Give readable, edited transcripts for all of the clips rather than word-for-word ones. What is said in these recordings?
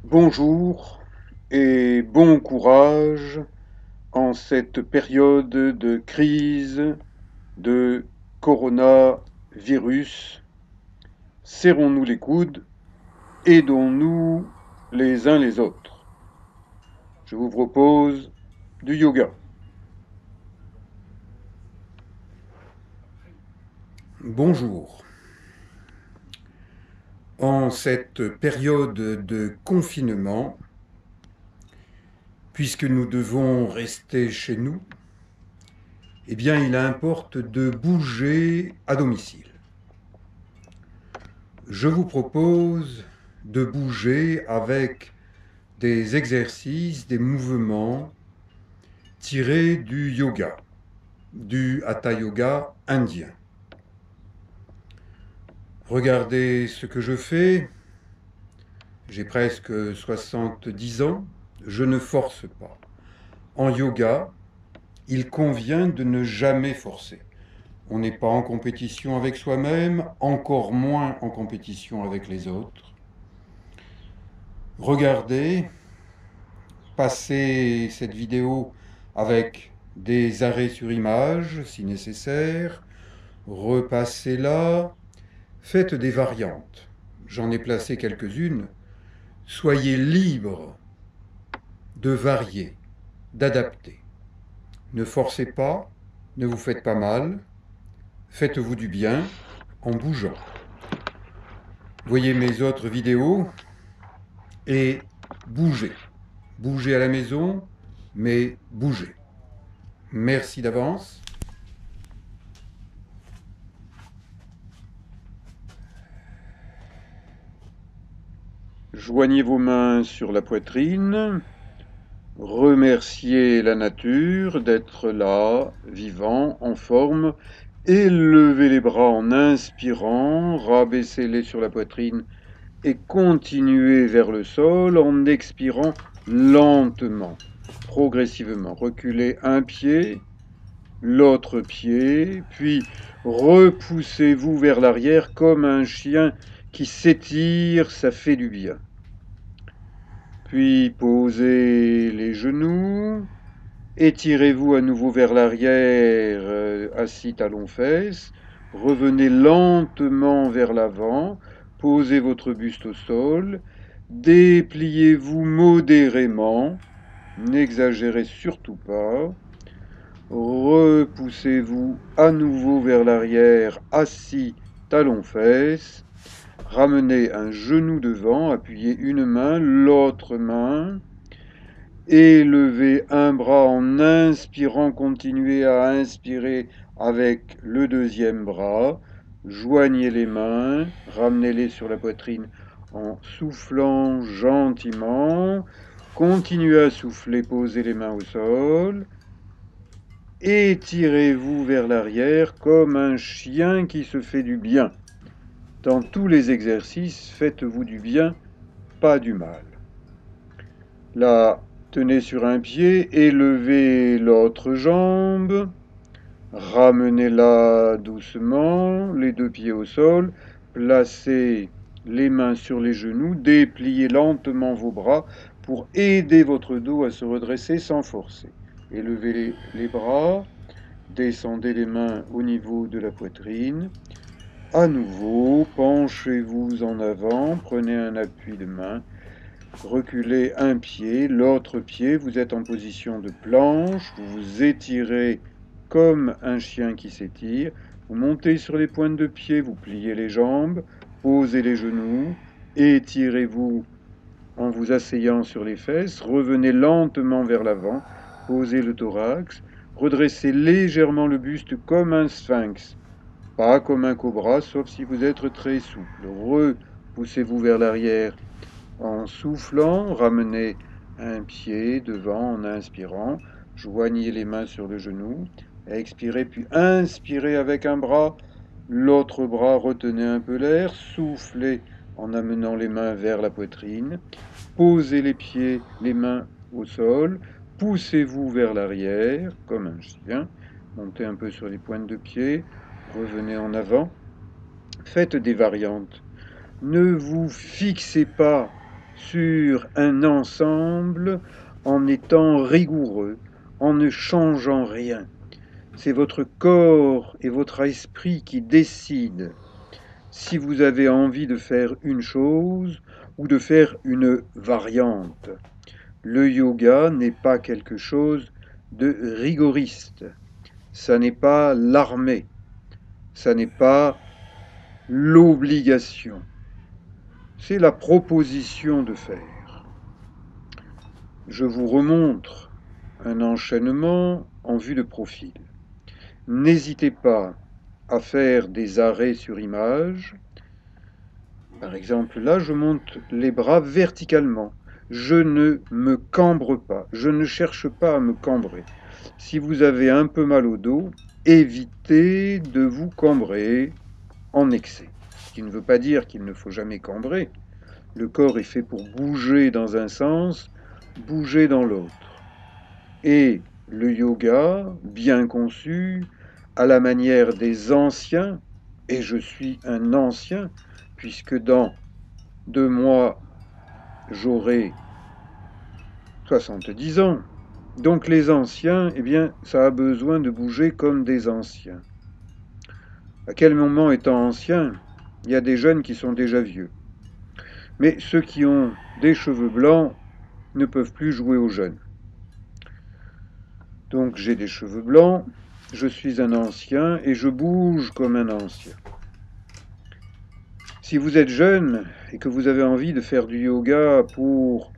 Bonjour et bon courage en cette période de crise de coronavirus. Serrons-nous les coudes, aidons-nous les uns les autres. Je vous propose du yoga. Bonjour. En cette période de confinement, puisque nous devons rester chez nous, eh bien il importe de bouger à domicile. Je vous propose de bouger avec des exercices, des mouvements tirés du yoga, du hatha yoga indien. Regardez ce que je fais. J'ai presque 70 ans. Je ne force pas. En yoga, il convient de ne jamais forcer. On n'est pas en compétition avec soi-même, encore moins en compétition avec les autres. Regardez, passez cette vidéo avec des arrêts sur image si nécessaire, repassez-la, faites des variantes. J'en ai placé quelques-unes. Soyez libre de varier, d'adapter. Ne forcez pas, ne vous faites pas mal, faites-vous du bien en bougeant. Voyez mes autres vidéos et bougez. Bougez à la maison, mais bougez. Merci d'avance. Joignez vos mains sur la poitrine. Remerciez la nature d'être là, vivant, en forme. Élevez les bras en inspirant, rabaissez-les sur la poitrine et continuez vers le sol en expirant lentement, progressivement. Reculez un pied, l'autre pied, puis repoussez-vous vers l'arrière comme un chien qui s'étire, ça fait du bien. Puis posez les genoux, étirez-vous à nouveau vers l'arrière, assis talons-fesses. Revenez lentement vers l'avant. Posez votre buste au sol. Dépliez-vous modérément. N'exagérez surtout pas. Repoussez-vous à nouveau vers l'arrière, assis talons-fesses. Ramenez un genou devant, appuyez une main, l'autre main. Élevez un bras en inspirant, continuez à inspirer avec le deuxième bras. Joignez les mains, ramenez-les sur la poitrine en soufflant gentiment. Continuez à souffler, posez les mains au sol. Étirez-vous vers l'arrière comme un chien qui se fait du bien. Dans tous les exercices, faites-vous du bien, pas du mal. Là, tenez sur un pied, élevez l'autre jambe, ramenez-la doucement, les deux pieds au sol, placez les mains sur les genoux, dépliez lentement vos bras pour aider votre dos à se redresser sans forcer. Élevez les bras, descendez les mains au niveau de la poitrine. À nouveau, penchez-vous en avant, prenez un appui de main. Reculez un pied, l'autre pied, vous êtes en position de planche, vous vous étirez comme un chien qui s'étire, vous montez sur les pointes de pied, vous pliez les jambes, posez les genoux, étirez-vous en vous asseyant sur les fesses, revenez lentement vers l'avant, posez le thorax, redressez légèrement le buste comme un sphinx, pas comme un cobra, sauf si vous êtes très souple. Repoussez-vous vers l'arrière en soufflant, ramenez un pied devant en inspirant, joignez les mains sur le genou, expirez puis inspirez avec un bras, l'autre bras retenez un peu l'air, soufflez en amenant les mains vers la poitrine, posez les pieds, les mains au sol, poussez-vous vers l'arrière comme un chien, montez un peu sur les pointes de pied, revenez en avant, faites des variantes. Ne vous fixez pas sur un ensemble en étant rigoureux, en ne changeant rien. C'est votre corps et votre esprit qui décident si vous avez envie de faire une chose ou de faire une variante. Le yoga n'est pas quelque chose de rigoriste. Ça n'est pas l'armée. Ça n'est pas l'obligation. C'est la proposition de faire. Je vous remontre un enchaînement en vue de profil. N'hésitez pas à faire des arrêts sur image. Par exemple, là, je monte les bras verticalement. Je ne me cambre pas. Je ne cherche pas à me cambrer. Si vous avez un peu mal au dos, évitez de vous cambrer en excès. Ce qui ne veut pas dire qu'il ne faut jamais cambrer. Le corps est fait pour bouger dans un sens, bouger dans l'autre. Et le yoga, bien conçu, à la manière des anciens, et je suis un ancien, puisque dans 2 mois, j'aurai 70 ans. Donc les anciens, eh bien, ça a besoin de bouger comme des anciens. À quel moment étant ancien, il y a des jeunes qui sont déjà vieux. Mais ceux qui ont des cheveux blancs ne peuvent plus jouer aux jeunes. Donc j'ai des cheveux blancs, je suis un ancien et je bouge comme un ancien. Si vous êtes jeune et que vous avez envie de faire du yoga pour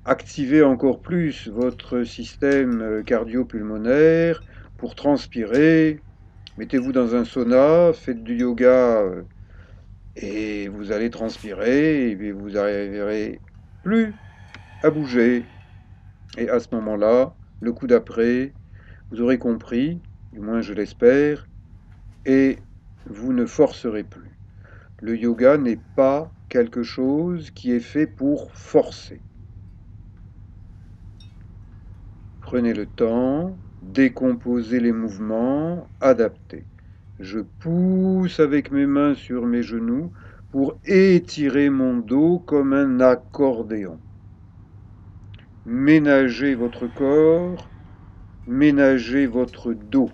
activer encore plus votre système cardio-pulmonaire, pour transpirer, mettez-vous dans un sauna, faites du yoga et vous allez transpirer et vous n'arriverez plus à bouger. Et à ce moment-là, le coup d'après, vous aurez compris, du moins je l'espère, et vous ne forcerez plus. Le yoga n'est pas quelque chose qui est fait pour forcer. Prenez le temps, décomposez les mouvements, adaptez. Je pousse avec mes mains sur mes genoux pour étirer mon dos comme un accordéon. Ménagez votre corps, ménagez votre dos.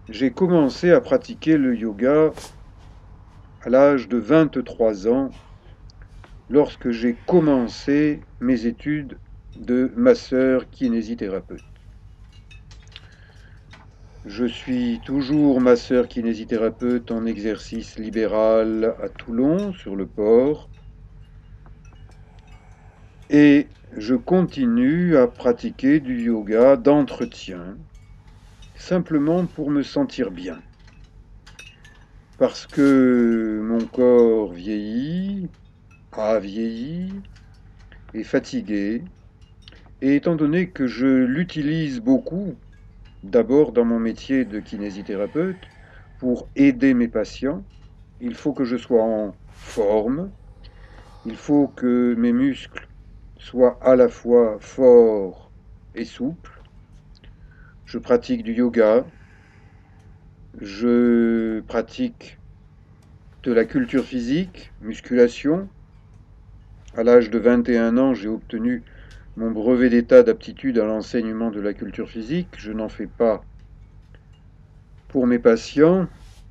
J'ai commencé à pratiquer le yoga à l'âge de 23 ans, lorsque j'ai commencé mes études de masseur kinésithérapeute. Je suis toujours masseur kinésithérapeute en exercice libéral à Toulon, sur le port, et je continue à pratiquer du yoga d'entretien, simplement pour me sentir bien. Parce que mon corps vieillit, a vieilli, est fatigué, et étant donné que je l'utilise beaucoup, d'abord dans mon métier de kinésithérapeute, pour aider mes patients, il faut que je sois en forme, il faut que mes muscles soient à la fois forts et souples. Je pratique du yoga, je pratique de la culture physique, musculation. À l'âge de 21 ans, j'ai obtenu mon brevet d'état d'aptitude à l'enseignement de la culture physique. Je n'en fais pas pour mes patients,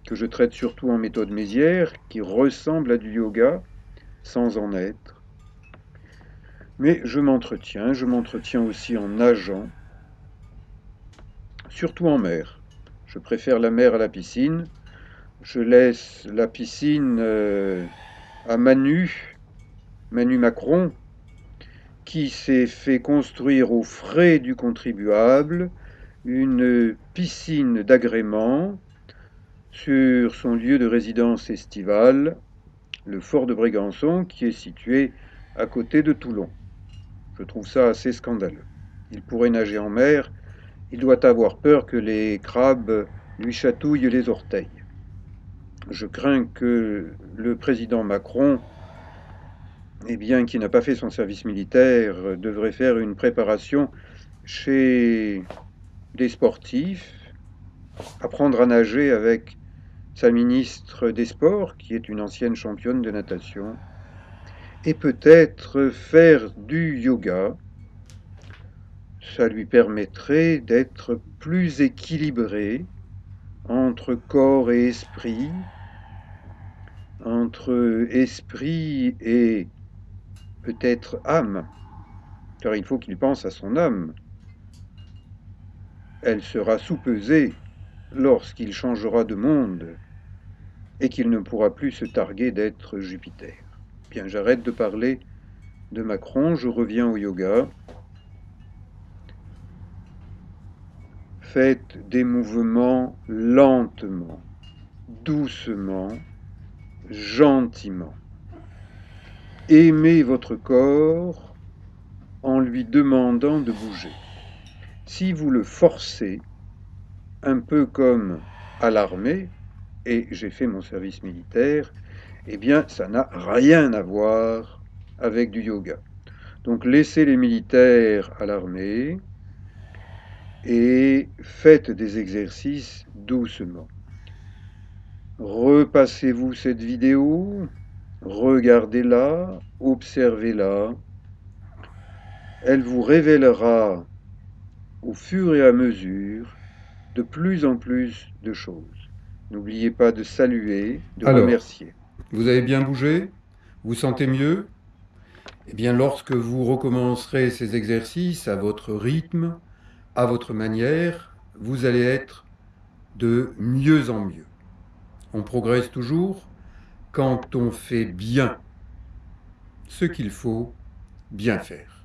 que je traite surtout en méthode Mézières, qui ressemble à du yoga, sans en être. Mais je m'entretiens aussi en nageant, surtout en mer. Je préfère la mer à la piscine. Je laisse la piscine à Manu Macron, qui s'est fait construire aux frais du contribuable une piscine d'agrément sur son lieu de résidence estivale, le fort de Brégançon, qui est situé à côté de Toulon. Je trouve ça assez scandaleux. Il pourrait nager en mer, il doit avoir peur que les crabes lui chatouillent les orteils. Je crains que le président Macron, eh bien, qui n'a pas fait son service militaire, devrait faire une préparation chez des sportifs, apprendre à nager avec sa ministre des Sports, qui est une ancienne championne de natation, et peut-être faire du yoga. Ça lui permettrait d'être plus équilibré entre corps et esprit, entre esprit et peut-être âme, car il faut qu'il pense à son âme. Elle sera soupesée lorsqu'il changera de monde et qu'il ne pourra plus se targuer d'être Jupiter. Bien, j'arrête de parler de Macron, je reviens au yoga. Faites des mouvements lentement, doucement, gentiment. Aimez votre corps en lui demandant de bouger. Si vous le forcez, un peu comme à l'armée, et j'ai fait mon service militaire, eh bien, ça n'a rien à voir avec du yoga. Donc, laissez les militaires à l'armée et faites des exercices doucement. Repassez-vous cette vidéo, regardez-la, observez-la. Elle vous révélera au fur et à mesure de plus en plus de choses. N'oubliez pas de saluer, de Alors, remercier. vous avez bien bougé? Vous sentez mieux? Eh bien, lorsque vous recommencerez ces exercices à votre rythme, à votre manière, vous allez être de mieux en mieux. On progresse toujours quand on fait bien ce qu'il faut bien faire.